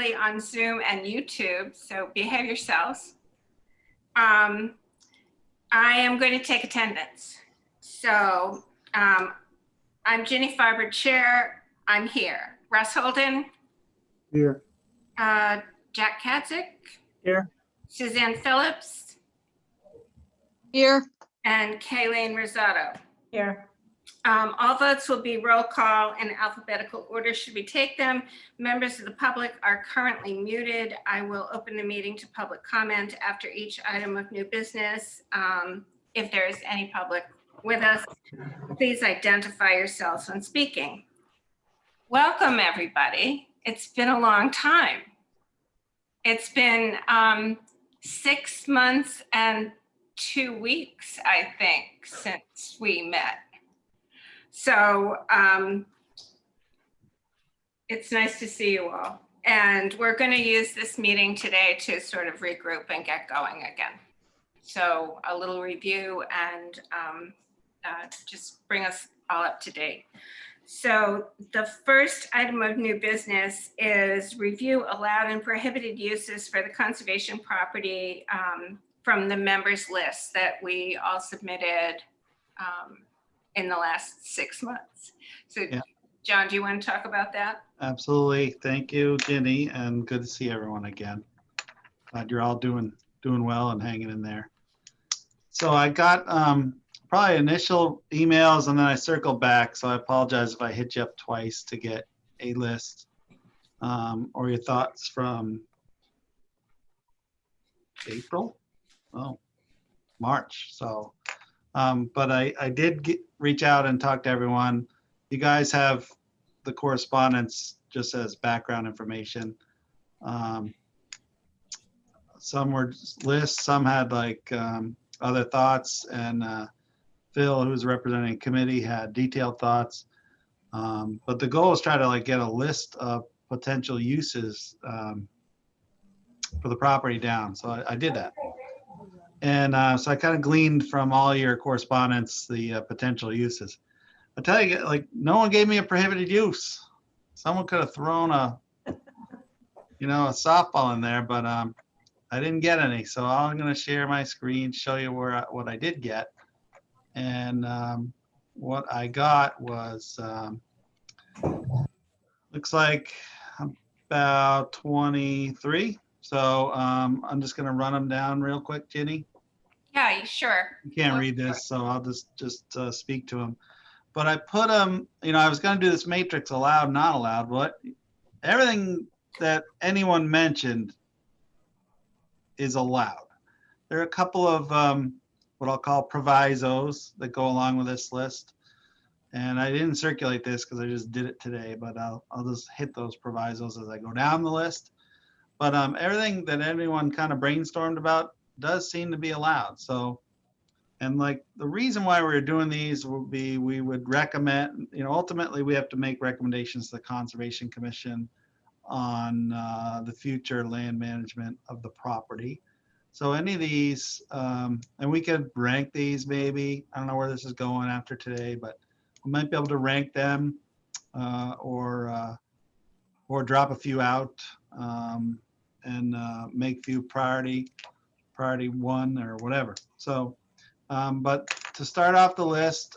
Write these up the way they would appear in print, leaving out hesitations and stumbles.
primarily on Zoom and YouTube, so behave yourselves. I am going to take attendance. So I'm Ginny Farber, Chair. I'm here. Russ Holden, Here. Jack Kadzik, Here. Suzanne Phillips, Here. and Kayleen Rosado. Here. All votes will be roll call in alphabetical order should we take them. Members of the public are currently muted. I will open the meeting to public comment after each item of new business. If there is any public with us, please identify yourselves when speaking. Welcome, everybody. It's been a long time. It's been 6 months and 2 weeks, I think, since we met. So it's nice to see you all. And we're going to use this meeting today to sort of regroup and get going again. So a little review and just bring us all up to date. So the first item of new business is review allowed and prohibited uses for the conservation property from the members list that we all submitted in the last 6 months. So yeah. John, do you want to talk about that? Absolutely. Thank you, Ginny, and good to see everyone again. Glad you're all doing well and hanging in there. So I got probably initial emails and then I circled back. So I apologize if I hit you up twice to get a list or your thoughts from April? Oh, March. So, but I did reach out and talk to everyone. You guys have the correspondence just as background information. Some were lists, some had like other thoughts, and Phil, who's representing a committee, had detailed thoughts. But the goal is try to like get a list of potential uses for the property down. So I did that. And so I kind of gleaned from all your correspondence the potential uses. I tell you, like, no one gave me a prohibited use. Someone could have thrown a softball in there, but I didn't get any. So I'm going to share my screen, show you what I did get. And what I got was, looks like about 23. So I'm just going to run them down real quick, Ginny. Yeah, sure. You can't read this, so I'll just speak to them. But I put them, I was going to do this matrix allowed, not allowed, but everything that anyone mentioned is allowed. There are a couple of what I'll call provisos that go along with this list. And I didn't circulate this because I just did it today, but I'll just hit those provisos as I go down the list. But everything that anyone kind of brainstormed about does seem to be allowed. So, and like the reason why we're doing these will be, we would recommend, ultimately we have to make recommendations to the Conservation Commission on the future land management of the property. So any of these, and we could rank these maybe, I don't know where this is going after today, but we might be able to rank them or drop a few out and make few priority one or whatever. So, but to start off the list,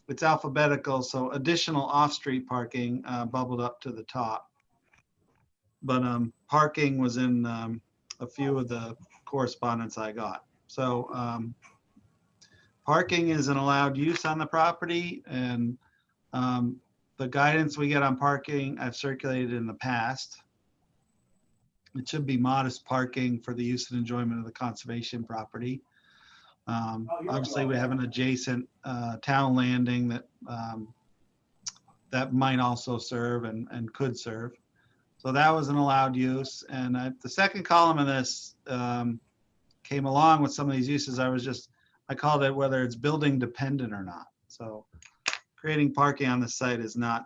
it's alphabetical. So additional off-street parking bubbled up to the top. But parking was in a few of the correspondence I got. So parking is an allowed use on the property, and the guidance we get on parking I've circulated in the past. It should be modest parking for the use and enjoyment of the conservation property. Obviously, we have an adjacent town landing that might also serve and could serve. So that was an allowed use. And the second column of this came along with some of these uses. I called it whether it's building dependent or not. So creating parking on the site is not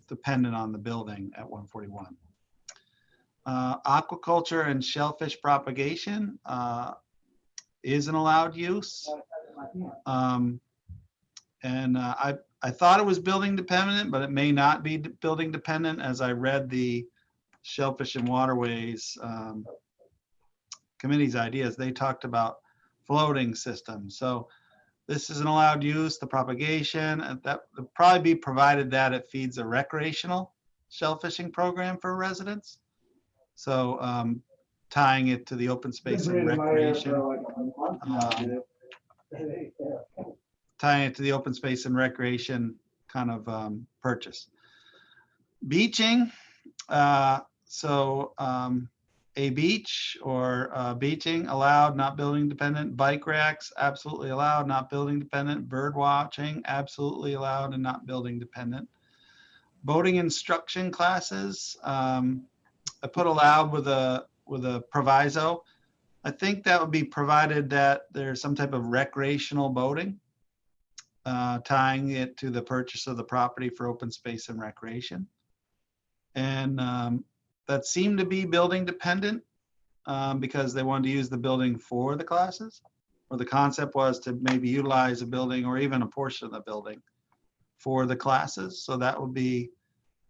dependent on the building at 141. Aquaculture and shellfish propagation is an allowed use. I thought it was building dependent, but it may not be building dependent as I read the Shellfish and Waterways Committee's ideas. They talked about floating systems. So this is an allowed use, the propagation, and that would probably be provided that it feeds a recreational shellfishing program for residents. So tying it to the open space and recreation, tying it to the open space and recreation kind of purchase. Beaching, a beach or beaching allowed, not building dependent. Bike racks, absolutely allowed, not building dependent. Bird watching, absolutely allowed and not building dependent. Boating instruction classes, I put allowed with a proviso. I think that would be provided that there's some type of recreational boating, tying it to the purchase of the property for open space and recreation. And that seemed to be building dependent because they wanted to use the building for the classes, or the concept was to maybe utilize a building or even a portion of the building for the classes. So that would be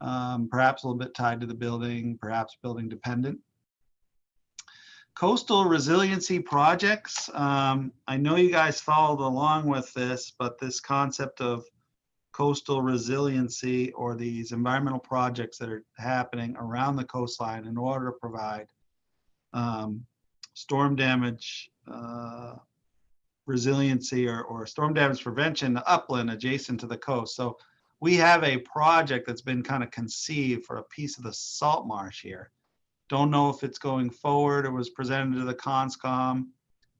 perhaps a little bit tied to the building, perhaps building dependent. Coastal resiliency projects. I know you guys followed along with this, but this concept of coastal resiliency, or these environmental projects that are happening around the coastline in order to provide storm damage resiliency or storm damage prevention upland adjacent to the coast. So we have a project that's been kind of conceived for a piece of the salt marsh here. Don't know if it's going forward. It was presented to the CONSCOM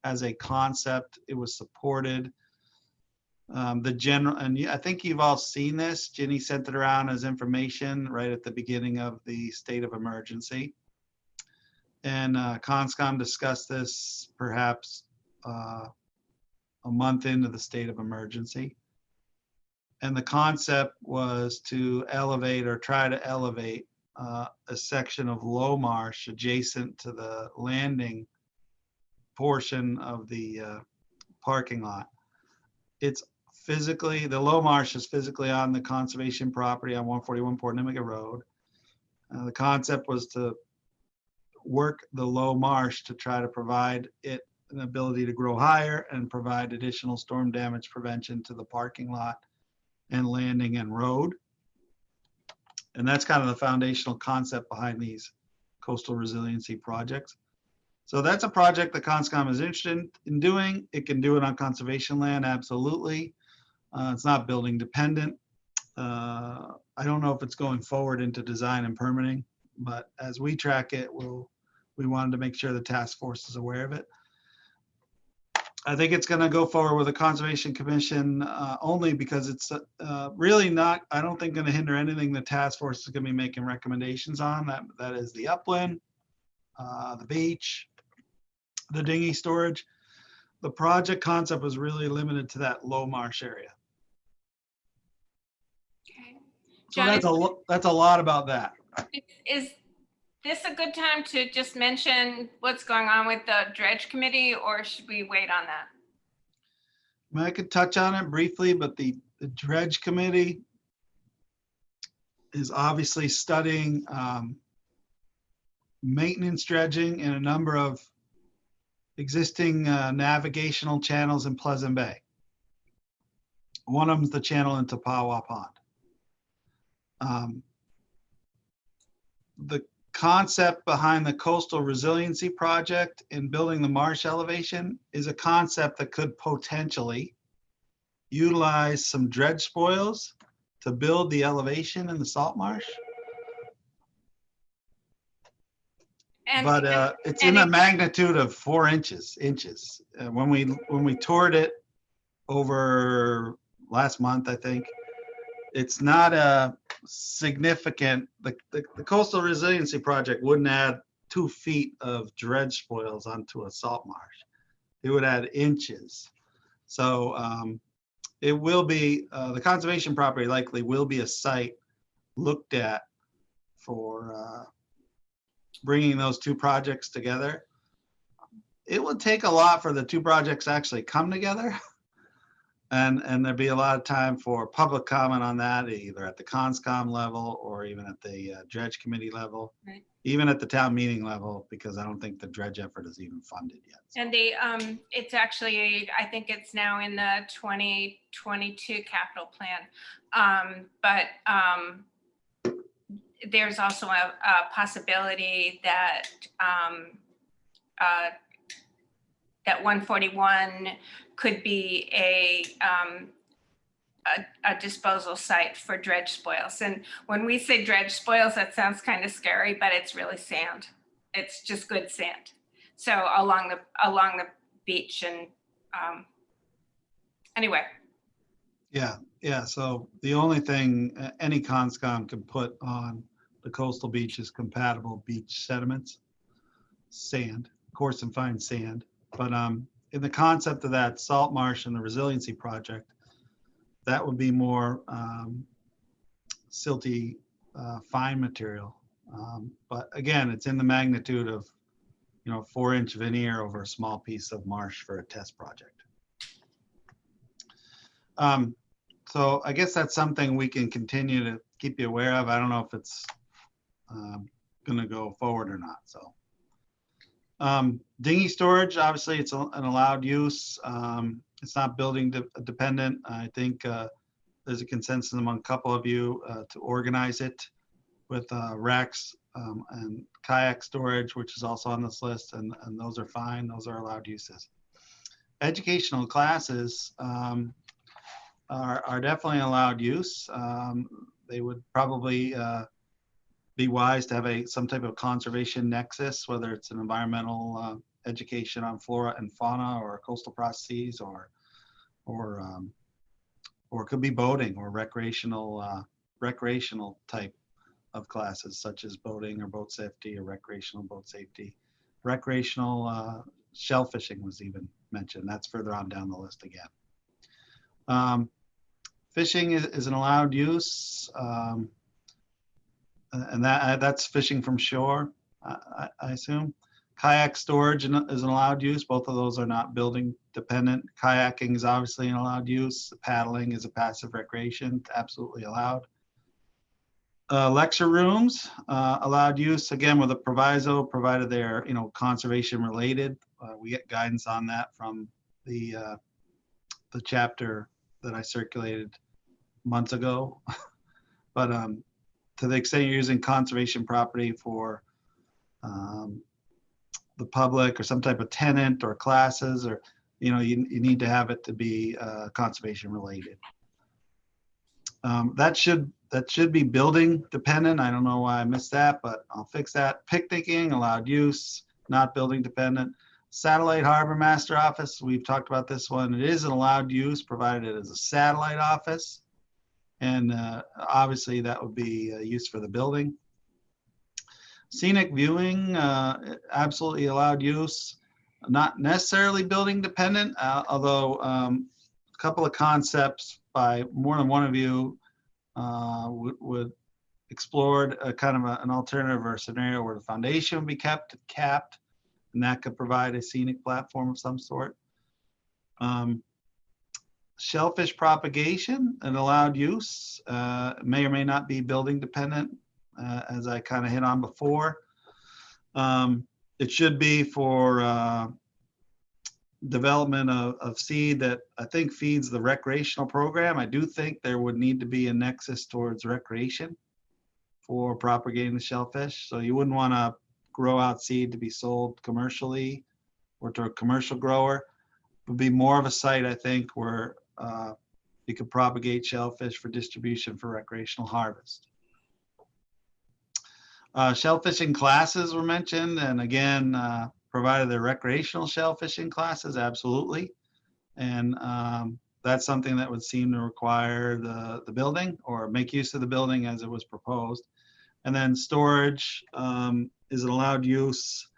as a concept. It was supported. The general, and I think you've all seen this. Ginny sent it around as information right at the beginning of the state of emergency. And CONSCOM discussed this perhaps a month into the state of emergency. And the concept was to elevate or try to elevate a section of low marsh adjacent to the landing portion of the parking lot. It's physically, the low marsh is physically on the conservation property on 141 Portanimicut Road. The concept was to work the low marsh to try to provide it an ability to grow higher and provide additional storm damage prevention to the parking lot and landing and road. And that's kind of the foundational concept behind these coastal resiliency projects. So that's a project that CONSCOM is interested in doing. It can do it on conservation land, absolutely. It's not building dependent. I don't know if it's going forward into design and permitting, but as we track it, we wanted to make sure the task force is aware of it. I think it's going to go forward with a Conservation Commission only because it's really not, I don't think, going to hinder anything the task force is going to be making recommendations on. That is the upland, the beach, the dinghy storage. The project concept was really limited to that low marsh area. Okay. So John, that's a lot about that. is this a good time to just mention what's going on with the dredge committee, or should we wait on that? I mean, I could touch on it briefly, but the dredge committee is obviously studying maintenance dredging in a number of existing navigational channels in Pleasant Bay. One of them is the channel into Pawa Pond. The concept behind the coastal resiliency project in building the marsh elevation is a concept that could potentially utilize some dredge spoils to build the elevation in the salt marsh. But it's in a magnitude of 4 inches. When we toured it over last month, I think, it's not a significant, the coastal resiliency project wouldn't add 2 feet of dredge spoils onto a salt marsh. It would add inches. So it will be, the conservation property likely will be a site looked at for bringing those 2 projects together. It would take a lot for the 2 projects to actually come together. And there'd be a lot of time for public comment on that, either at the conscom level or even at the dredge committee level, Right. even at the town meeting level, because I don't think the dredge effort is even funded yet. And it's actually, I think it's now in the 2022 capital plan. There's also a possibility that that 141 could be a disposal site for dredge spoils. And when we say dredge spoils, that sounds kind of scary, but it's really sand. It's just good sand. So along the beach and anyway. Yeah. So the only thing any conscom can put on the coastal beach is compatible beach sediments, sand, coarse and fine sand. But in the concept of that salt marsh and the resiliency project, that would be more silty, fine material. But again, it's in the magnitude of 4-inch veneer over a small piece of marsh for a test project. So I guess that's something we can continue to keep you aware of. I don't know if it's going to go forward or not. So dinghy storage, obviously it's an allowed use. It's not building dependent. I think there's a consensus among a couple of you to organize it with racks and kayak storage, which is also on this list, and those are fine. Those are allowed uses. Educational classes are definitely allowed use. They would probably be wise to have some type of conservation nexus, whether it's an environmental education on flora and fauna or coastal processes, or it could be boating or recreational type of classes, such as boating or boat safety or recreational boat safety. Recreational shellfishing was even mentioned. That's further on down the list again. Fishing is an allowed use, and that's fishing from shore, I assume. Kayak storage is an allowed use. Both of those are not building dependent. Kayaking is obviously an allowed use. Paddling is a passive recreation, absolutely allowed. Lecture rooms, allowed use, again with a proviso, provided they're conservation related. We get guidance on that from the chapter that I circulated months ago. But to the extent you're using conservation property for the public or some type of tenant or classes, or you need to have it to be conservation related. That should be building dependent. I don't know why I missed that, but I'll fix that. Picnicking, allowed use, not building dependent. Satellite harbor master office, we've talked about this one. It is an allowed use provided it is a satellite office. And obviously that would be used for the building. Scenic viewing, absolutely allowed use, not necessarily building dependent, although a couple of concepts by more than one of you would explore a kind of an alternative or a scenario where the foundation would be capped, and that could provide a scenic platform of some sort. Shellfish propagation, an allowed use, may or may not be building dependent, as I kind of hit on before. It should be for development of seed that I think feeds the recreational program. I do think there would need to be a nexus towards recreation for propagating the shellfish. So you wouldn't want to grow out seed to be sold commercially or to a commercial grower. It would be more of a site, I think, where you could propagate shellfish for distribution for recreational harvest. Shellfishing classes were mentioned, and again, provided they're recreational shellfishing classes, absolutely. And that's something that would seem to require the building or make use of the building as it was proposed. And then storage is an allowed use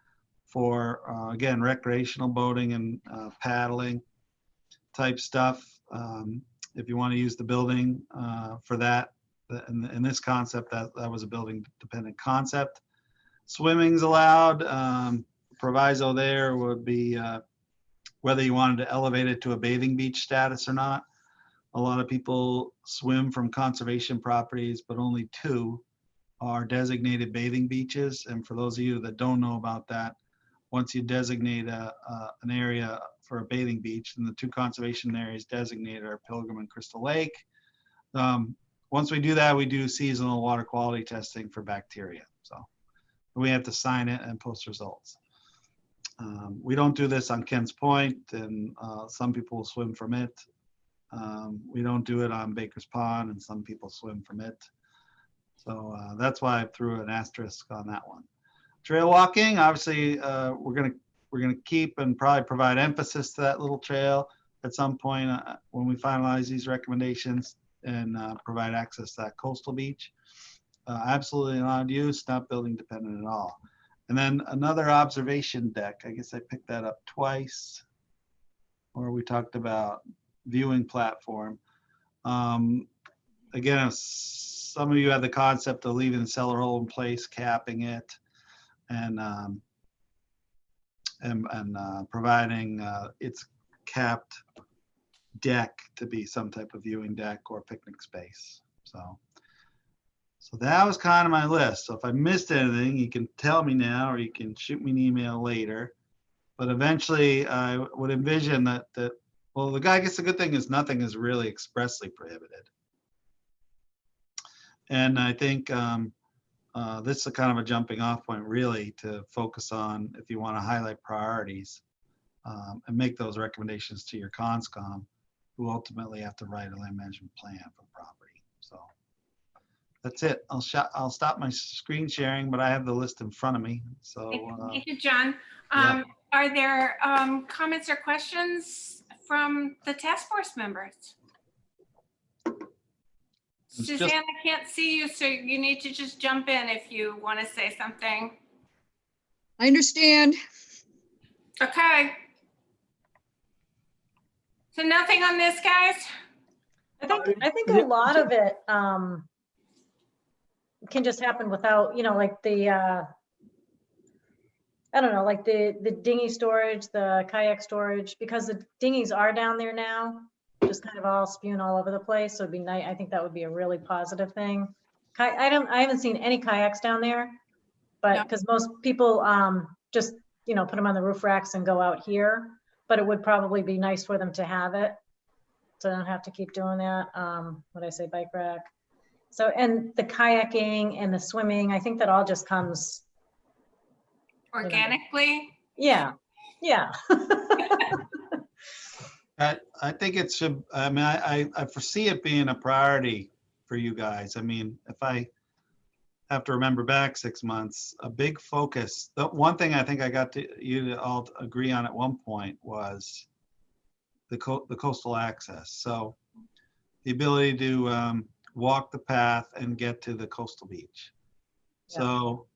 for, again, recreational boating and paddling type stuff. If you want to use the building for that, in this concept, that was a building dependent concept. Swimming's allowed. Proviso there would be whether you wanted to elevate it to a bathing beach status or not. A lot of people swim from conservation properties, but only 2 are designated bathing beaches. And for those of you that don't know about that, once you designate an area for a bathing beach, then the 2 conservation areas designated are Pilgrim and Crystal Lake. Once we do that, we do seasonal water quality testing for bacteria. So we have to sign it and post results. We don't do this on Kent's Point, and some people swim from it. We don't do it on Baker's Pond, and some people swim from it. So that's why I threw an asterisk on that one. Trail walking, obviously, we're gonna keep and probably provide emphasis to that little trail at some point when we finalize these recommendations, and provide access to that coastal beach. Absolutely allowed use, not building dependent at all. And then another observation deck, I guess I picked that up twice, where we talked about viewing platform. Again, if some of you had the concept of leaving the cellar hole in place, capping it, and providing its capped deck to be some type of viewing deck or picnic space. So that was kind of my list. So if I missed anything, you can tell me now, or you can shoot me an email later. But eventually, I would envision that well, I guess the good thing is nothing is really expressly prohibited. And I think this is kind of a jumping off point, really, to focus on if you want to highlight priorities and make those recommendations to your conscom, who ultimately have to write a land management plan for the property. So that's it. I'll stop my screen sharing, but I have the list in front of me. So Thank you, John. Yeah. Are there comments or questions from the task force members? Suzanne, I can't see you, so you need to just jump in if you want to say something. I understand. Okay. So nothing on this, guys? I think a lot of it can just happen without, like the I don't know, like the dinghy storage, the kayak storage, because the dinghies are down there now, just kind of all spewing all over the place. So it'd be nice. I think that would be a really positive thing. I haven't seen any kayaks down there, but because most people just, put them on the roof racks and go out here, but it would probably be nice for them to have it. So I don't have to keep doing that. What I say, bike rack. So, and the kayaking and the swimming, I think that all just comes Organically? Yeah. I think it should, I mean, I foresee it being a priority for you guys. I mean, if I have to remember back 6 months, a big focus, the one thing I think I got you to all agree on at one point was the coastal access. So the ability to walk the path and get to the coastal beach. Yeah. So,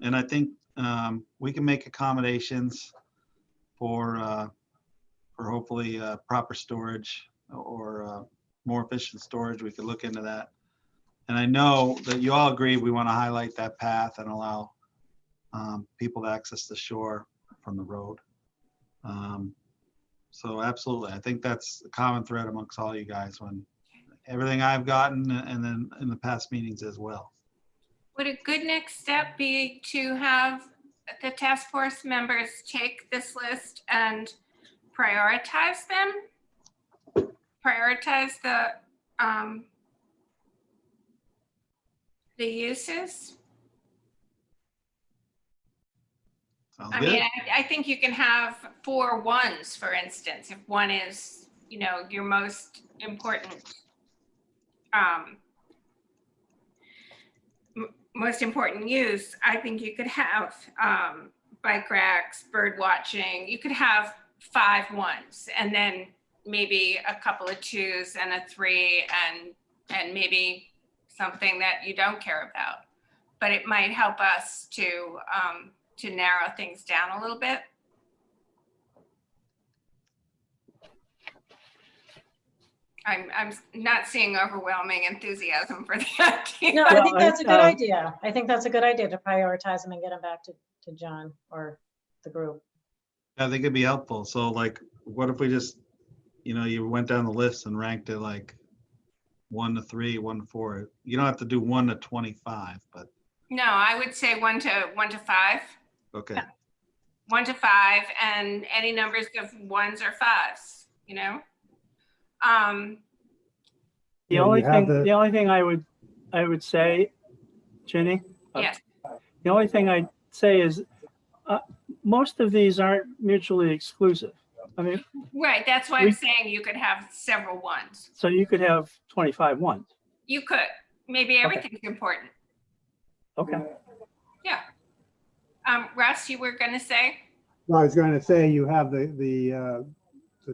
and I think we can make accommodations for hopefully proper storage or more efficient storage. We could look into that. And I know that you all agree we want to highlight that path and allow people to access the shore from the road. So absolutely, I think that's the common thread amongst all you guys when everything I've gotten and then in the past meetings as well. Would a good next step be to have the task force members take this list and prioritize them? Prioritize the uses? Sounds I good. mean, I think you can have 4 ones, for instance, if one is, your most important, most important use. I think you could have bike racks, bird watching. You could have 5 ones, and then maybe a couple of 2s and a 3, and maybe something that you don't care about. But it might help us to narrow things down a little bit. I'm not seeing overwhelming enthusiasm for the idea. No, I think that's a good idea. I think that's a good idea to prioritize them and get them back to John or the group. I think it'd be helpful. So like, what if we just, you went down the list and ranked it like 1 to 3, 1 to 4. You don't have to do 1 to 25, but No, I would say 1 to 5. okay. 1 to 5, and any numbers of 1s or 5s, you know? The Yeah, only you have thing, the- the only thing I would say, Ginny, Yes, the only thing I'd say is, most of these aren't mutually exclusive. I mean, right, that's why I'm saying you could have several 1s. so you could have 25 ones. You could, maybe everything's important. Okay. Yeah. Russ, you were gonna say? No, I was going to say, you have the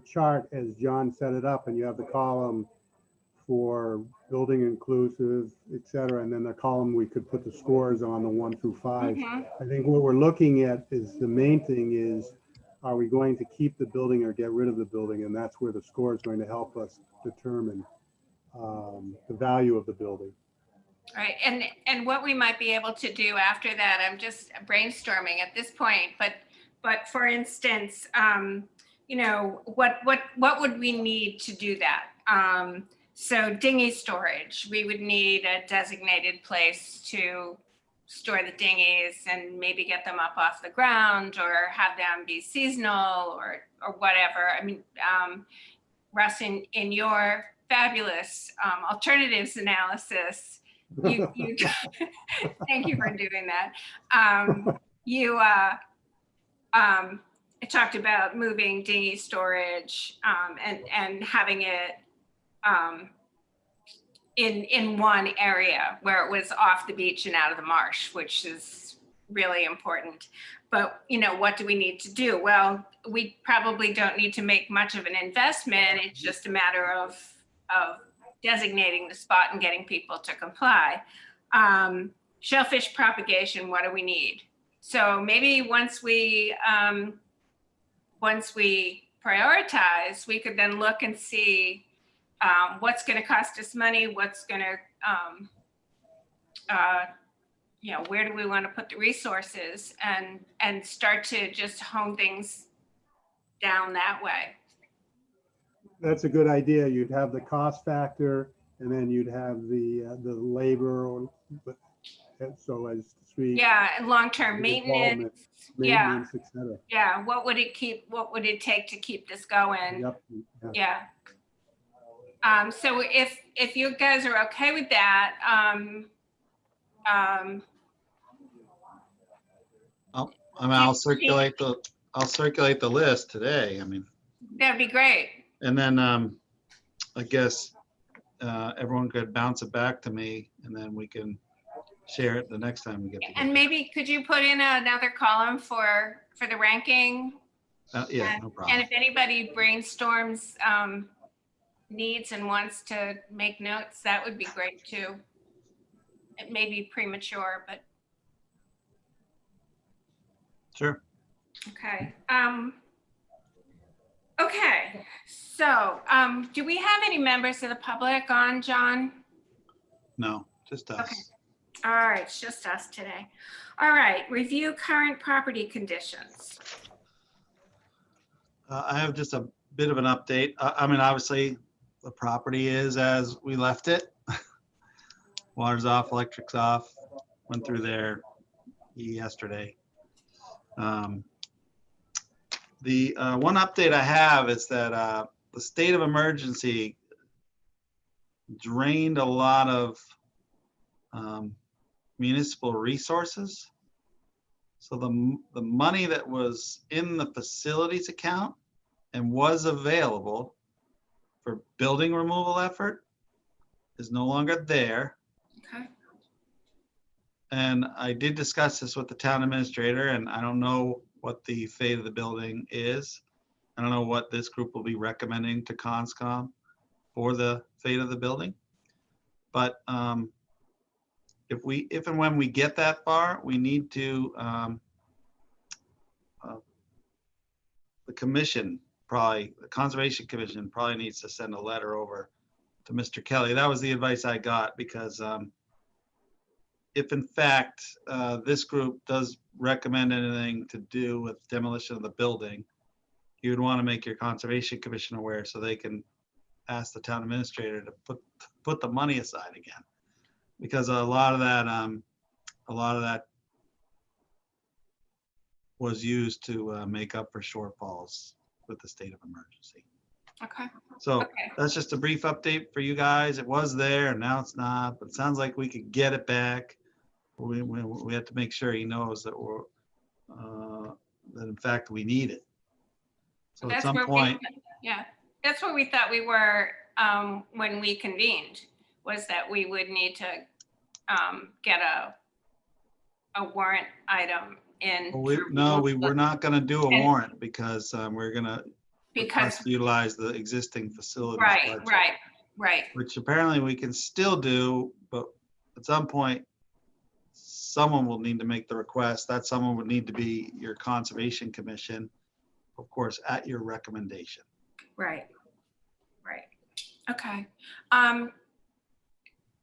chart as John set it up, and you have the column for building inclusive, et cetera, and then the column we could put the scores on, the 1 through 5. Mhm. I think what we're looking at is, the main thing is, are we going to keep the building or get rid of the building? And that's where the score is going to help us determine the value of the building. Right, and what we might be able to do after that, I'm just brainstorming at this point, but for instance, you know, what would we need to do that? So dinghy storage, we would need a designated place to store the dinghies and maybe get them up off the ground or have them be seasonal or whatever. I mean, Russ, in your fabulous alternatives analysis, you thank you for doing that. It talked about moving dinghy storage and having it in one area where it was off the beach and out of the marsh, which is really important. But, you know, what do we need to do? Well, we probably don't need to make much of an investment. It's just a matter of designating the spot and getting people to comply. Shellfish propagation, what do we need? So maybe once we prioritize, we could then look and see what's going to cost us money, what's going to, you know, where do we want to put the resources, and start to just hone things down that way. That's a good idea. You'd have the cost factor, and then you'd have the labor, so as the street. Yeah, and long-term the maintenance. development, Yeah, Maintenance, et cetera. yeah. What would it take to keep this going? Yep. Yeah. Yeah. So if you guys are okay with that, I'll circulate the list today. I mean, that'd be great. and then I guess everyone could bounce it back to me, and then we can share it the next time we get together. And maybe could you put in another column for the ranking? Yeah, no problem. And if anybody brainstorms needs and wants to make notes, that would be great too. It may be premature, but Sure. okay. Okay, so do we have any members of the public on, John? No, just us. Okay. All right, it's just us today. All right, review current property conditions. I have just a bit of an update. I mean, obviously, the property is as we left it. Water's off, electric's off. Went through there yesterday. The one update I have is that the state of emergency drained a lot of municipal resources. So the money that was in the facilities account and was available for building removal effort is no longer there. Okay. And I did discuss this with the town administrator, and I don't know what the fate of the building is. I don't know what this group will be recommending to Conscom for the fate of the building. But if and when we get that far, we need to, the commission, probably, the Conservation Commission probably needs to send a letter over to Mr. Kelly. That was the advice I got, because if in fact this group does recommend anything to do with demolition of the building, you would want to make your Conservation Commission aware so they can ask the town administrator to put the money aside again. Because a lot of that was used to make up for shortfalls with the state of emergency. Okay. So Okay. that's just a brief update for you guys. It was there and now it's not, but it sounds like we could get it back. We have to make sure he knows that that in fact we need it. So at That's some where point, yeah, that's where we thought we were when we convened, was that we would need to get a warrant item in. we were not gonna do a And- warrant because we're gonna Because, request to utilize the existing facilities right, budget, right. which apparently we can still do, but at some point, someone will need to make the request. That someone would need to be your Conservation Commission, of course, at your recommendation. Right. Okay.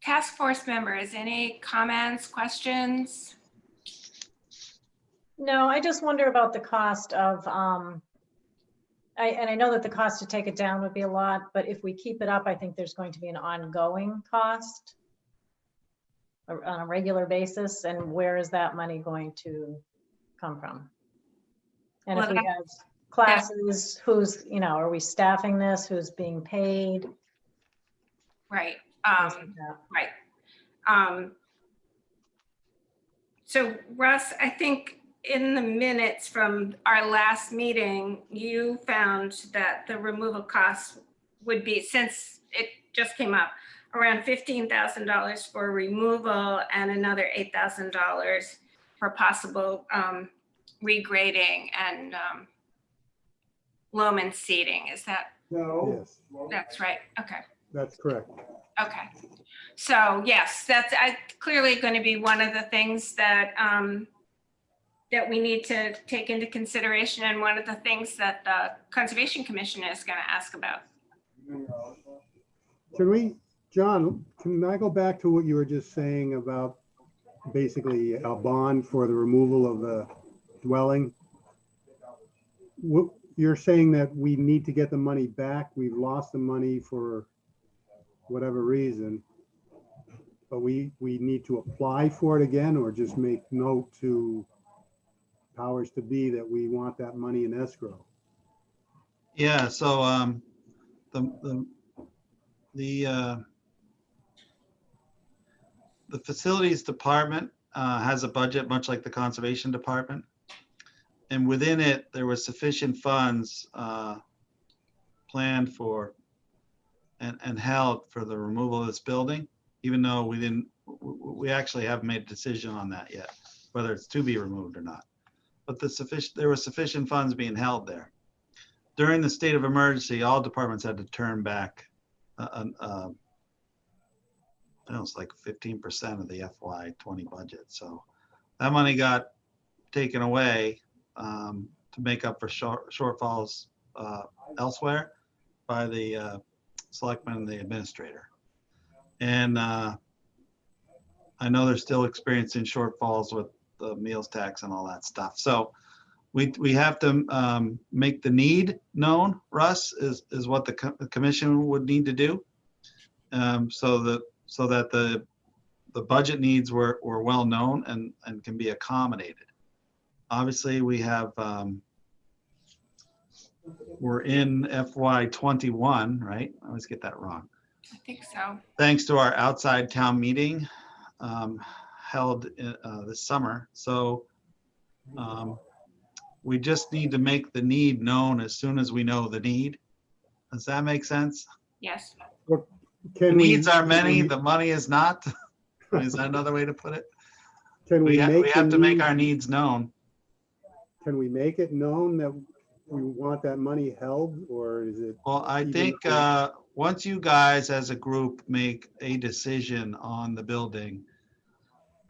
Task force members, any comments, questions? No, I just wonder about the cost of, and I know that the cost to take it down would be a lot, but if we keep it up, I think there's going to be an ongoing cost on a regular basis, and where is that money going to come from? And if Well, we have classes, who's, are we staffing this? Who's being paid? Right. Things like that. Right. So Russ, I think in the minutes from our last meeting, you found that the removal costs would be, since it just came up, around $15,000 for removal and another $8,000 for possible regrading and loam and seeding. Is that, Yes, that's right? Okay. that's correct. Okay. So yes, that's clearly going to be one of the things that that we need to take into consideration, and one of the things that the Conservation Commission is going to ask about. John, can I go back to what you were just saying about basically a bond for the removal of the dwelling? You're saying that we need to get the money back. We've lost the money for whatever reason, but we need to apply for it again, or just make note to powers to be that we want that money in escrow? Yeah, so the facilities department has a budget much like the conservation department. And within it, there was sufficient funds planned for and held for the removal of this building, even though we actually haven't made a decision on that yet, whether it's to be removed or not. But there was sufficient funds being held there. During the state of emergency, all departments had to turn back it's like 15% of the FY20 budget. So that money got taken away to make up for shortfalls elsewhere by the selectman and the administrator. And I know they're still experiencing shortfalls with the meals tax and all that stuff. So we have to make the need known, Russ, is what the commission would need to do, so that the budget needs were well known and can be accommodated. Obviously, we have we're in FY21, right? I always get that wrong. I think so. Thanks to our outside town meeting held this summer. So we just need to make the need known as soon as we know the need. Does that make sense? Yes. The needs are many, the money is not. Is that another way to put it? We have to make our needs known. Can we make it known that we want that money held, or is it? Well, I think once you guys as a group make a decision on the building,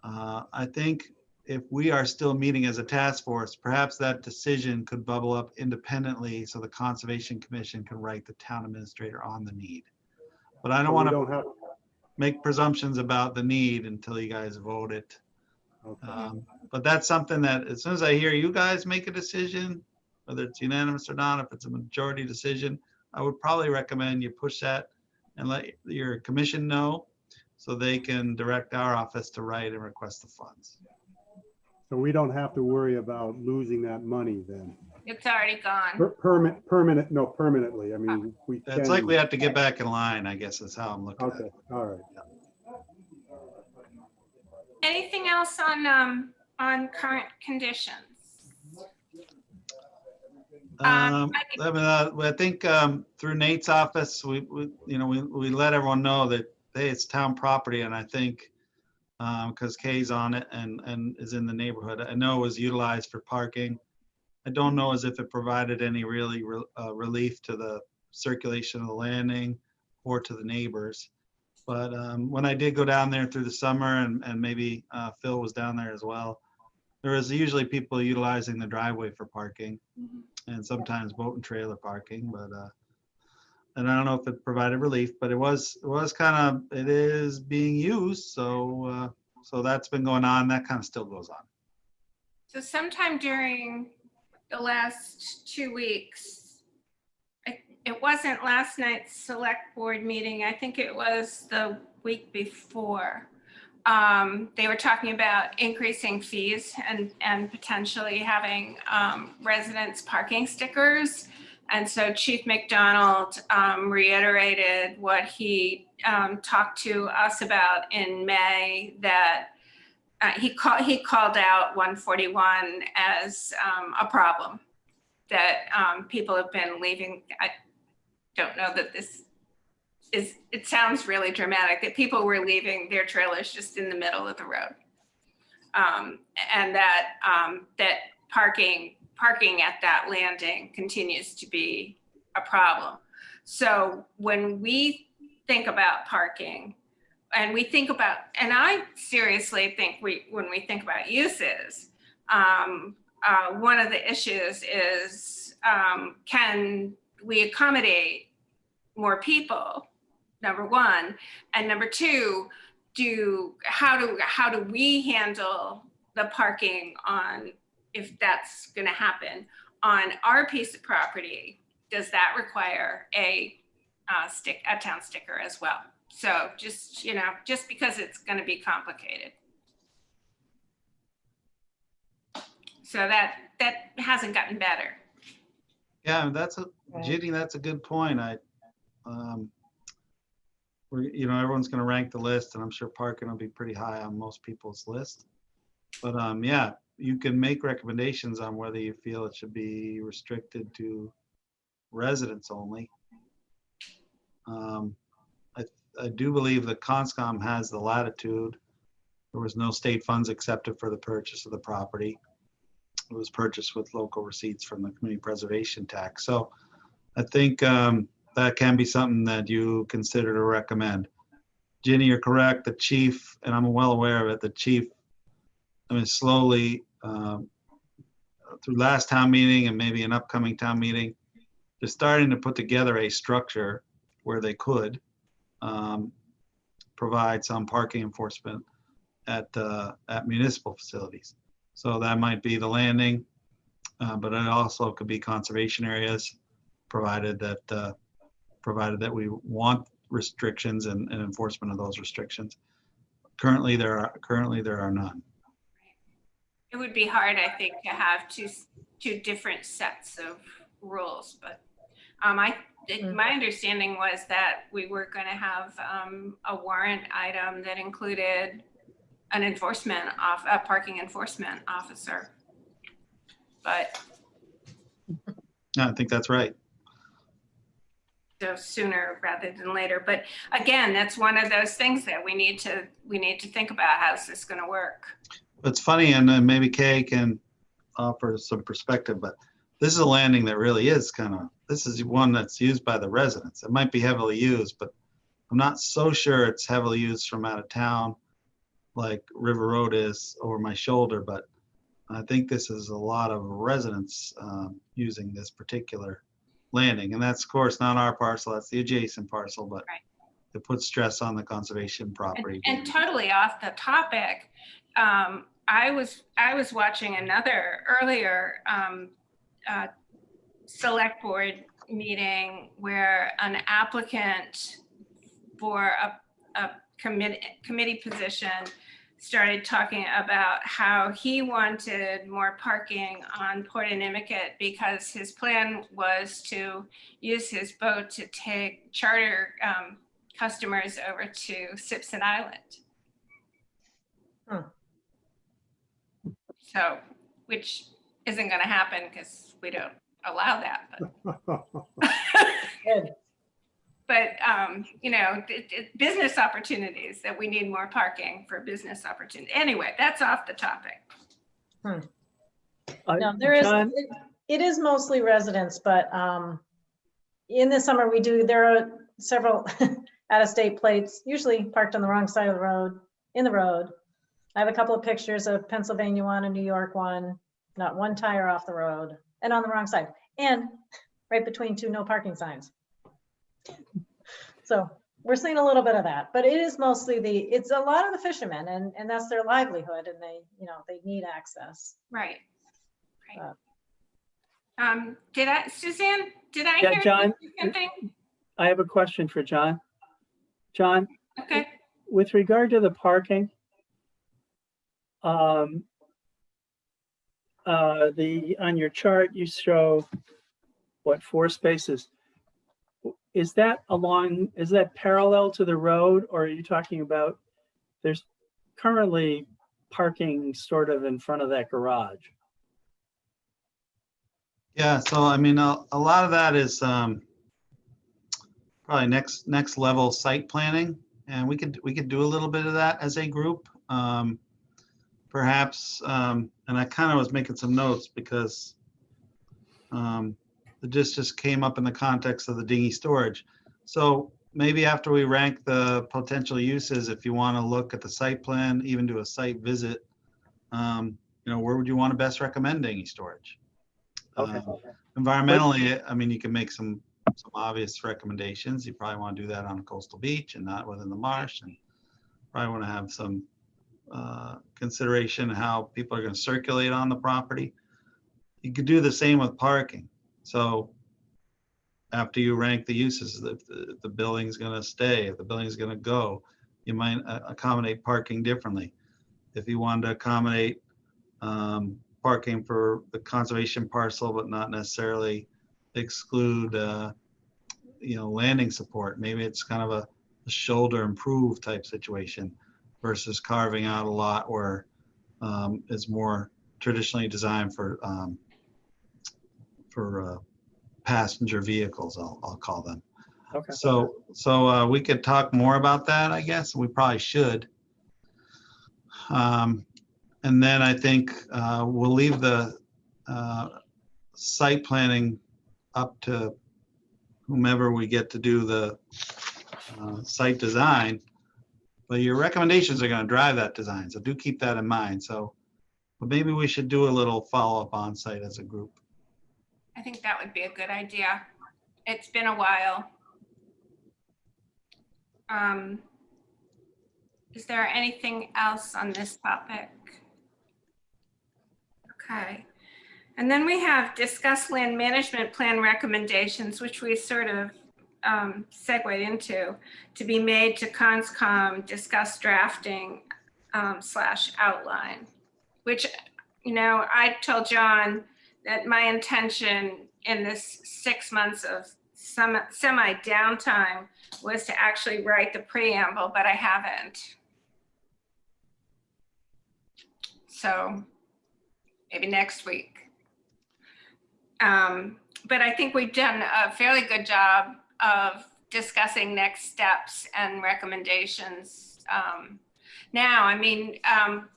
I think if we are still meeting as a task force, perhaps that decision could bubble up independently so the Conservation Commission can write the town administrator on the need. But I don't want to make presumptions about the need until you guys vote it. Okay. But that's something that as soon as I hear you guys make a decision, whether it's unanimous or not, if it's a majority decision, I would probably recommend you push that and let your commission know so they can direct our office to write and request the funds. So we don't have to worry about losing that money then? It's already gone. Permanently. I mean, we can. It's like we have to get back in line, I guess is how I'm looking at Okay, it. all right. Anything else on current conditions? I think through Nate's office, we let everyone know that, hey, it's town property, and I think because Kay's on it and is in the neighborhood, I know it was utilized for parking. I don't know as if it provided any really relief to the circulation of the landing or to the neighbors. But when I did go down there through the summer, and maybe Phil was down there as well, there was usually people utilizing the driveway for parking, and sometimes boat and trailer parking. But and I don't know if it provided relief, but it is being used. So so that's been going on. That kind of still goes on. So sometime during the last 2 weeks, it wasn't last night's select board meeting. I think it was the week before. They were talking about increasing fees and potentially having residents parking stickers. And so Chief McDonald reiterated what he talked to us about in May, that he called out 141 as a problem, that people have been leaving. I don't know that this is, it sounds really dramatic, that people were leaving their trailers just in the middle of the road. And that that parking at that landing continues to be a problem. So when we think about parking, and I seriously think when we think about uses, one of the issues is, can we accommodate more people, number one, and number two, how do we handle the parking on, if that's going to happen on our piece of property? Does that require a town sticker as well? So just because it's going to be complicated. So that hasn't gotten better. Yeah, Ginny, that's a good point. Everyone's going to rank the list, and I'm sure parking will be pretty high on most people's list. But yeah, you can make recommendations on whether you feel it should be restricted to residents only. I do believe the Conscom has the latitude. There was no state funds accepted for the purchase of the property. It was purchased with local receipts from the community preservation tax. So I think that can be something that you consider to recommend. Ginny, you're correct. The chief, and I'm well aware of it, the chief, slowly through last town meeting and maybe an upcoming town meeting, they're starting to put together a structure where they could provide some parking enforcement at municipal facilities. So that might be the landing, but it also could be conservation areas, provided that we want restrictions and enforcement of those restrictions. Currently there are none. It would be hard, I think, to have two different sets of rules, but my understanding was that we were going to have a warrant item that included a parking enforcement officer. But Yeah, I think that's right. So sooner rather than later. But again, that's one of those things that we need to think about. How's this going to work? It's funny, and maybe Kay can offer some perspective, but this is a landing that really is this is one that's used by the residents. It might be heavily used, but I'm not so sure it's heavily used from out of town like River Road is over my shoulder, but I think this is a lot of residents using this particular landing. And that's, of course, not our parcel, that's the adjacent parcel, but right. It puts stress on the conservation property. And totally off the topic, I was watching another earlier select board meeting where an applicant for a committee position started talking about how he wanted more parking on Portanimicut because his plan was to use his boat to take charter customers over to Simpson Island. Hmm. So, which isn't going to happen because we don't allow that. Good. But you know, business opportunities, that we need more parking for business opportunities. Anyway, that's off the topic. No, there is, John, it is mostly residents, but in the summer there are several out-of-state plates, usually parked on the wrong side of the road, in the road. I have a couple of pictures of Pennsylvania one, a New York one, not one tire off the road and on the wrong side, and right between two no parking signs. So we're seeing a little bit of that, but it is mostly it's a lot of the fishermen, and that's their livelihood, and they, you know, they need access. Right. Suzanne, did I Yeah, hear John, something? I have a question for John. John, Okay. with regard to the parking, on your chart, you show, what, 4 spaces? Is that parallel to the road, or are you talking about, there's currently parking sort of in front of that garage? Yeah, so I mean, a lot of that is probably next level site planning, and we could do a little bit of that as a group, perhaps. And I kind of was making some notes because it just came up in the context of the dinghy storage. So maybe after we rank the potential uses, if you want to look at the site plan, even do a site visit, you know, where would you want to best recommend dinghy storage? Okay. Environmentally, I mean, you can make some obvious recommendations. You probably want to do that on a coastal beach and not within the marsh, and probably want to have some consideration how people are going to circulate on the property. You could do the same with parking. So after you rank the uses, if the building's going to stay, if the building's going to go, you might accommodate parking differently. If you wanted to accommodate parking for the conservation parcel, but not necessarily exclude, you know, landing support. Maybe it's kind of a shoulder improve type situation versus carving out a lot where it's more traditionally designed for passenger vehicles, I'll call them. Okay. So we could talk more about that, I guess. We probably should. And then I think we'll leave the site planning up to whomever we get to do the site design. But your recommendations are going to drive that design, so do keep that in mind. So, but maybe we should do a little follow-up on site as a group. I think that would be a good idea. It's been a while. Is there anything else on this topic? Okay. And then we have discuss land management plan recommendations, which we sort of segued into, to be made to Conscom, discuss drafting / outline, which, you know, I told John that my intention in this 6 months of semi downtime was to actually write the preamble, but I haven't. So maybe next week. But I think we've done a fairly good job of discussing next steps and recommendations. Now, I mean,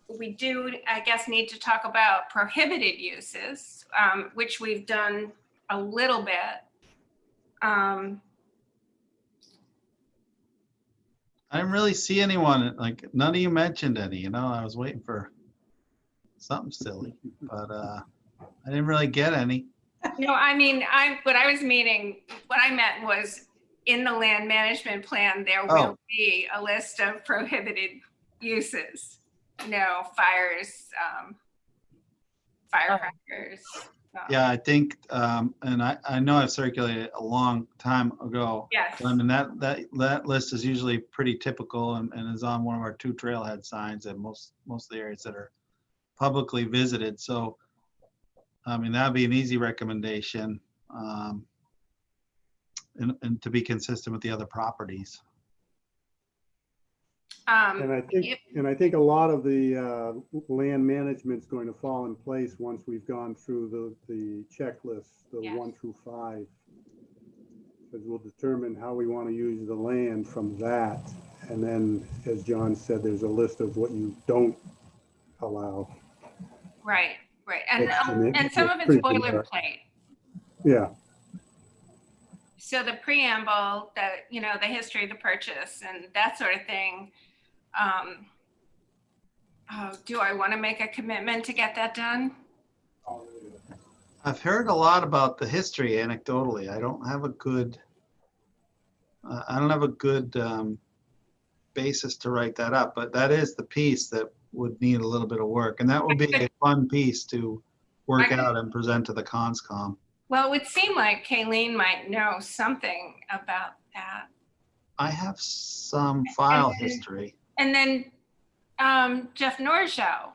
we do, I guess, need to talk about prohibited uses, which we've done a little bit. I didn't really see anyone, like none of you mentioned any, you know, I was waiting for something silly, but I didn't really get any. No, I mean, what I meant was in the land management plan, there will be a list of prohibited uses, you know, fires, firecrackers. Yeah, I think, and I know I've circulated it a long time ago. Yes. I mean, that list is usually pretty typical and is on one of our 2 trailhead signs at most of the areas that are publicly visited. So, I mean, that'd be an easy recommendation, and to be consistent with the other properties. And I think, Yep. and I think a lot of the land management's going to fall in place once we've gone through the checklist, the Yes. 1 through 5. Because we'll determine how we want to use the land from that. And then, as John said, there's a list of what you don't allow. Right. That's- And some of that's it's pretty generic. boilerplate. Yeah, So the preamble, the history of the purchase and that sort of thing. Do I want to make a commitment to get that done? I've heard a lot about the history anecdotally. I don't have a good basis to write that up, but that is the piece that would need a little bit of work. And that would be a fun piece to work out and present to the conscom. Well, it would seem like Kayleen might know something about that. I have some file And then- history. And then Jeff Norshow.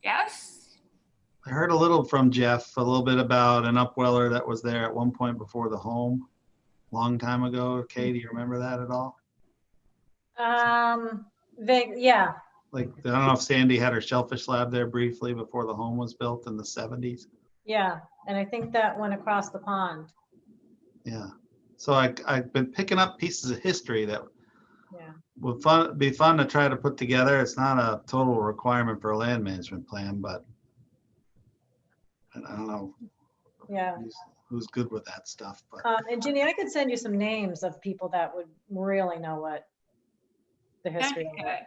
Yes? I heard a little from Jeff, a little bit about an upweller that was there at one point before the home, long time ago. Kay, do you remember that at all? Yeah, Like, I don't know if Sandy had her shellfish lab there briefly before the home was built in the 70s. yeah. And I think that went across the pond. Yeah. So I've been picking up pieces of history that Yeah. would be fun to try to put together. It's not a total requirement for a land management plan, but I don't know Yeah. who's good with that stuff. But And Ginny, I could send you some names of people that would really know what the That'd history be of it. good.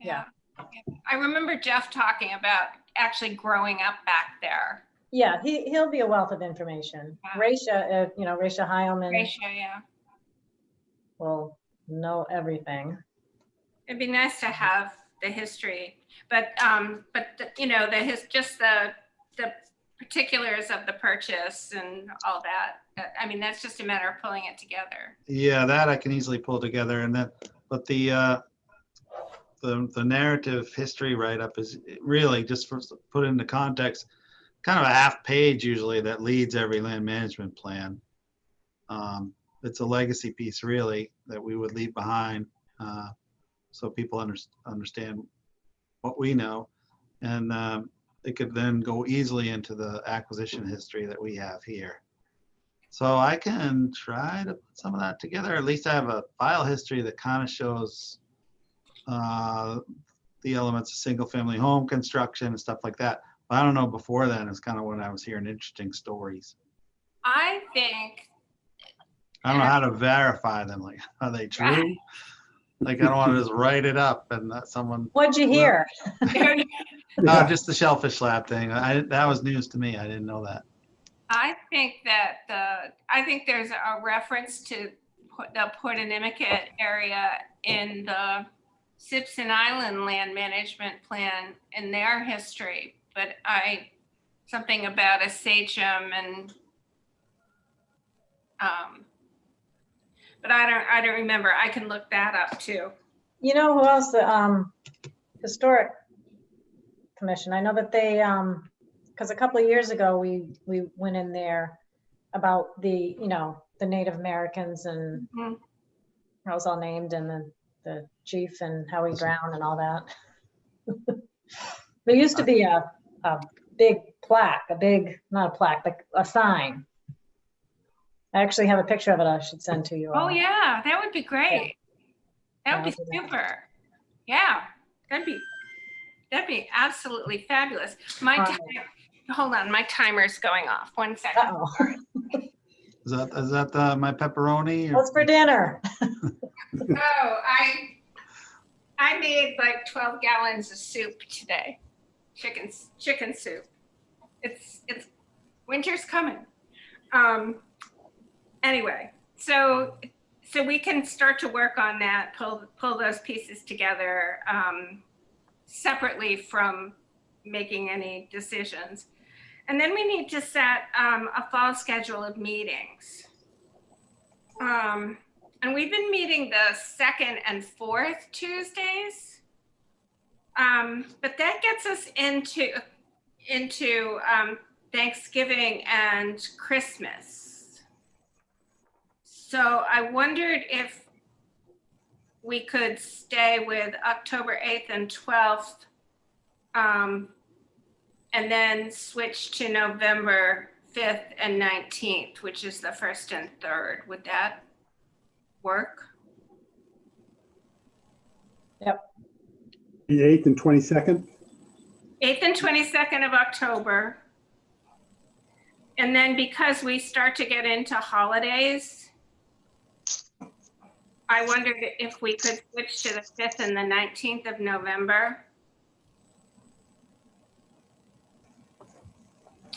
Yeah. I remember Jeff talking about actually growing up back there. Yeah, he'll be a wealth of information. Wow. Raisha Heilman Ratio, yeah. will know everything. It'd be nice to have the history, but just the particulars of the purchase and all that. I mean, that's just a matter of pulling it together. yeah, that I can easily pull together. And then, but the narrative history write-up is really, just for put into context, kind of a half page usually that leads every land management plan. It's a legacy piece really that we would leave behind, so people understand what we know, and it could then go easily into the acquisition history that we have here. So I can try to put some of that together. At least I have a file history that kind of shows the elements of single family home construction and stuff like that. But I don't know, before then is kind of when I was hearing interesting stories. I think, I don't know how to verify them. Like, are they true? Like, I don't want to just write it up and that someone, What'd you hear? no, just the shellfish lab thing. That was news to me. I didn't know that. I think there's a reference to the Portanimicut area in the Simpson Island land management plan in their history, but something about a sachem and but I don't remember. I can look that up too. You know who else? The Historic Commission. I know that they, because a couple of years ago, we went in there about the Native Americans and Mhm. how it was all named, and the chief and how he drowned and all that. There used to be a big plaque, not a plaque, but a sign. I actually have a picture of it I should send to you all. Oh yeah, that would be great. That would be Yeah, I'll do that. super. Yeah, that'd be absolutely fabulous. Hold on, my timer's going off. 1 second. Uh-oh. Is that my pepperoni? Or? What's for dinner? Oh, I made like 12 gallons of soup today. Chicken soup. It's winter's coming. Anyway, so we can start to work on that, pull those pieces together separately from making any decisions. And then we need to set a fall schedule of meetings. And we've been meeting the 2nd and 4th Tuesdays. But that gets us into Thanksgiving and Christmas. So I wondered if we could stay with October 8th and 12th, and then switch to November 5th and 19th, which is the 1st and 3rd. Would that work? Yep. The 8th and 22nd? 8th and 22nd of October. And then because we start to get into holidays, I wondered if we could switch to the 5th and the 19th of November.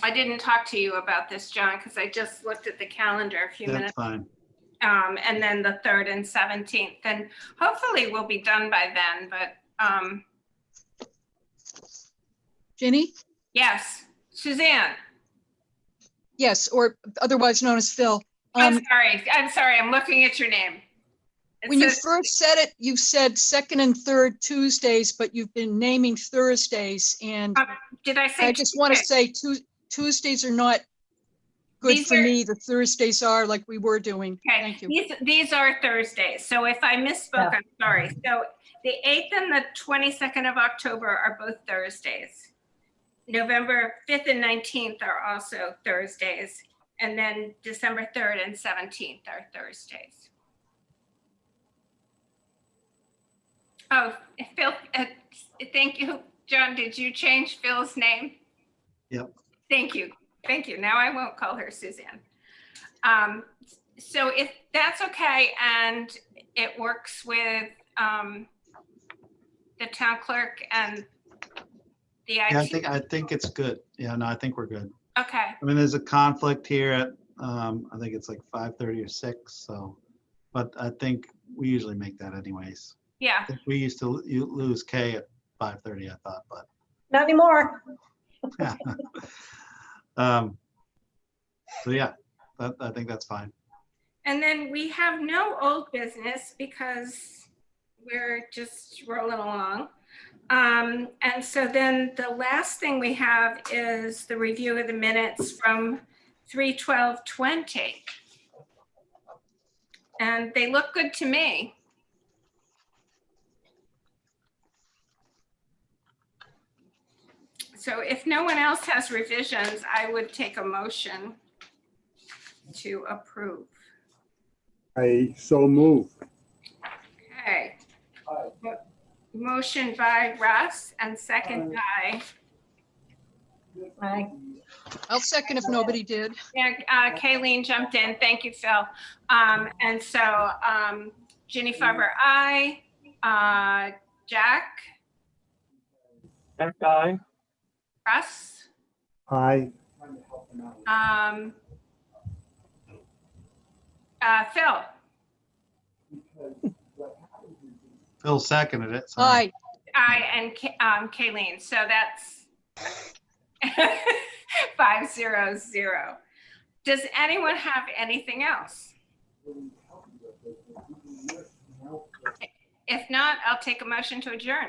I didn't talk to you about this, John, because I just looked at the calendar a few That's minutes. fine. And then the 3rd and 17th, and hopefully we'll be done by then, but Ginny? yes, Suzanne. Yes, or otherwise known as Phil. I'm sorry, I'm looking at your name. It When you says- first said it, you said 2nd and 3rd Tuesdays, but you've been naming Thursdays. And Did I say? I just want to Tuesday? say Tuesdays are not good These for are- me. The Thursdays are like we were doing. Okay, Thank you. these are Thursdays, so if I misspoke, Yeah. I'm sorry. So the 8th and the 22nd of October are both Thursdays. November 5th and 19th are also Thursdays, and then December 3rd and 17th are Thursdays. Oh, Phil, thank you. John, did you change Phil's name? Yep. Thank you. Now I won't call her Suzanne. So if that's okay and it works with the town clerk and the Yeah, IT. I think it's good. Yeah, no, I think we're good. Okay, I mean, there's a conflict here at, I think it's like 5:30 or 6, so, but I think we usually make that anyways. yeah. I think we used to lose Kay at 5:30, I thought, but. Not anymore. So yeah, I think that's fine. And then we have no old business because we're just rolling along. And so then the last thing we have is the review of the minutes from 3/12/20. And they look good to me. So if no one else has revisions, I would take a motion to approve. I so move. Okay. Motion by Russ and second by, Aye. I'll second if nobody did. yeah, Kayleen jumped in. Thank you, Phil. And so Ginny Farber, aye. Jack, That guy, Russ, Aye. Phil. Phil seconded it. Sorry. Aye. And Kayleen. So that's 5-0-0. Does anyone have anything else? If not, I'll take a motion to adjourn.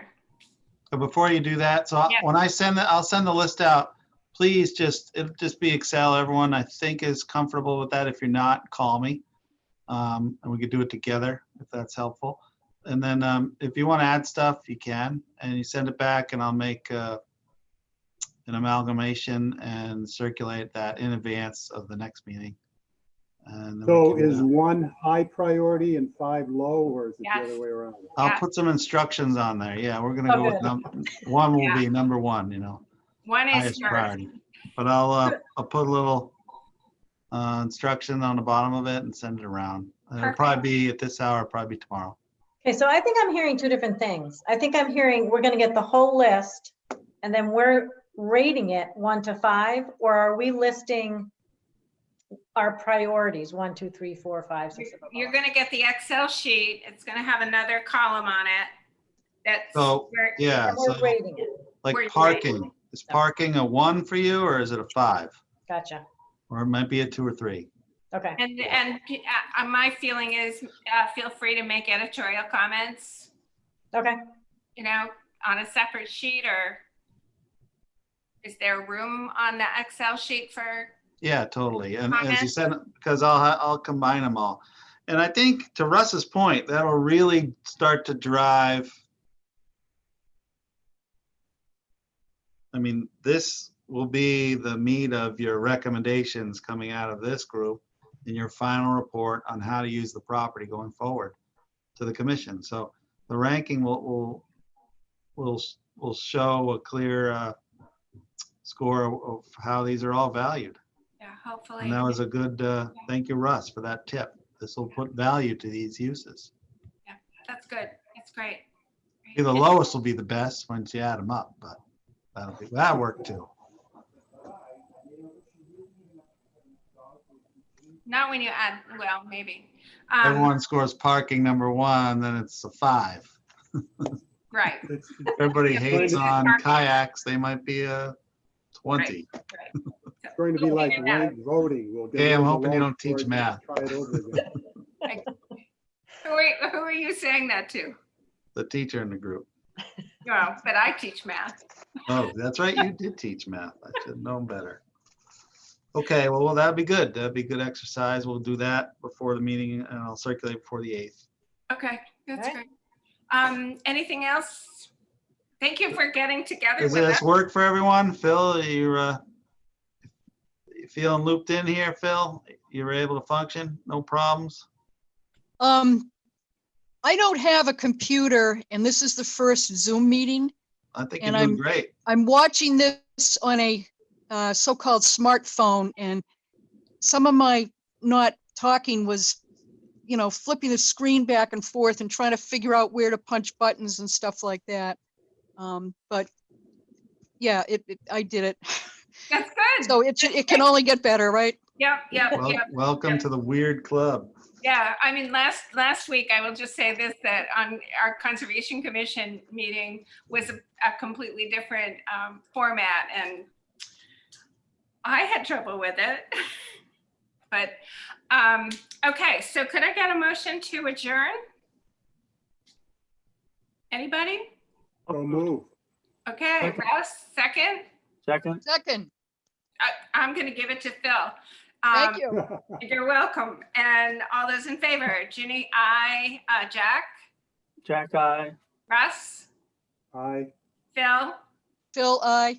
But before you do that, so Yeah. when I send I'll send the list out. Please it'll just be Excel. Everyone I think is comfortable with that. If you're not, call me. And we could do it together if that's helpful. And then if you want to add stuff, you can, and you send it back and I'll make an amalgamation and circulate that in advance of the next meeting. And then we So can, is 1 high priority and 5 low, or is it the Yes. other way around? I'll Yeah. put some instructions on there. Yeah, we're gonna Oh, go with one will Yeah. be number one, One is highest first. priority. But I'll put a little instruction on the bottom of it and send it around. And it'll probably be at this hour, probably tomorrow. Okay, so I think I'm hearing two different things. I think I'm hearing we're gonna get the whole list and then we're rating it 1 to 5, or are we listing our priorities, 1, 2, 3, 4, 5, 6, 7, 8? You're gonna get the Excel sheet. It's gonna have another column on it. That's So, where, yeah, And we're so rating it. Where like you parking, Is parking a 1 for you, or is it a 5? Gotcha. Or it might be a 2 or 3. Okay. And my feeling is, feel free to make editorial comments, Okay. you know, on a separate sheet, or is there room on the Excel sheet for, Yeah, totally. And as you Comments? said, because I'll combine them all. And I think to Russ's point, that'll really start to drive. I mean, this will be the meat of your recommendations coming out of this group in your final report on how to use the property going forward to the commission. So the ranking will show a clear score of how these are all valued. yeah, hopefully. And that was a good, thank you, Russ, for that tip. This will put value to these uses. That's good. That's great. The lowest will be the best once you add them up, but that'll work too. Not when you add, well, maybe. Everyone scores parking number 1, then it's a 5. Right. It's Everybody Yeah, hates it's on parking. kayaks, they might be a 20. going to be like Yeah. voting. We'll get Hey, I'm rid of the hoping you low don't teach scores and math. Try it over again. Who are you saying that to? The teacher in the group. No, but I teach math. Oh, that's right, you did teach math. I should have known better. Okay, well, that'd be good. That'd be good exercise. We'll do that before the meeting, and I'll circulate before the 8th. Okay, that's Alright. great. Anything else? Thank you for getting together Does with us. this work for everyone? Phil, you feeling looped in here, Phil? You were able to function? No problems? I don't have a computer and this is the first Zoom meeting. I think And you're doing great. I'm watching this on a so-called smartphone, and some of my not talking was, flipping the screen back and forth and trying to figure out where to punch buttons and stuff like that. But yeah, I did it. That's good. So it can only get better, right? Yep, yep, Well, yep. welcome to the weird club. Yeah, I mean, last week, I will just say this, that on our Conservation Commission meeting was a completely different format, and I had trouble with it. But, okay, so could I get a motion to adjourn? Anybody? So move. Okay, Okay. Russ, second? Second, Second, I'm gonna give it to Phil. thank you. You're welcome. And all those in favor, Ginny, I, Jack, aye. Russ, Aye. Phil, Phil, I.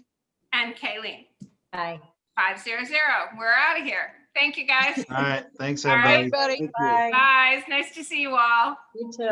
and Kayleen. Bye. 500. We're out of here. Thank you, guys. All right, thanks, All right. everybody. Everybody. Thank you. Bye. Bye. It's nice to see you all. You too.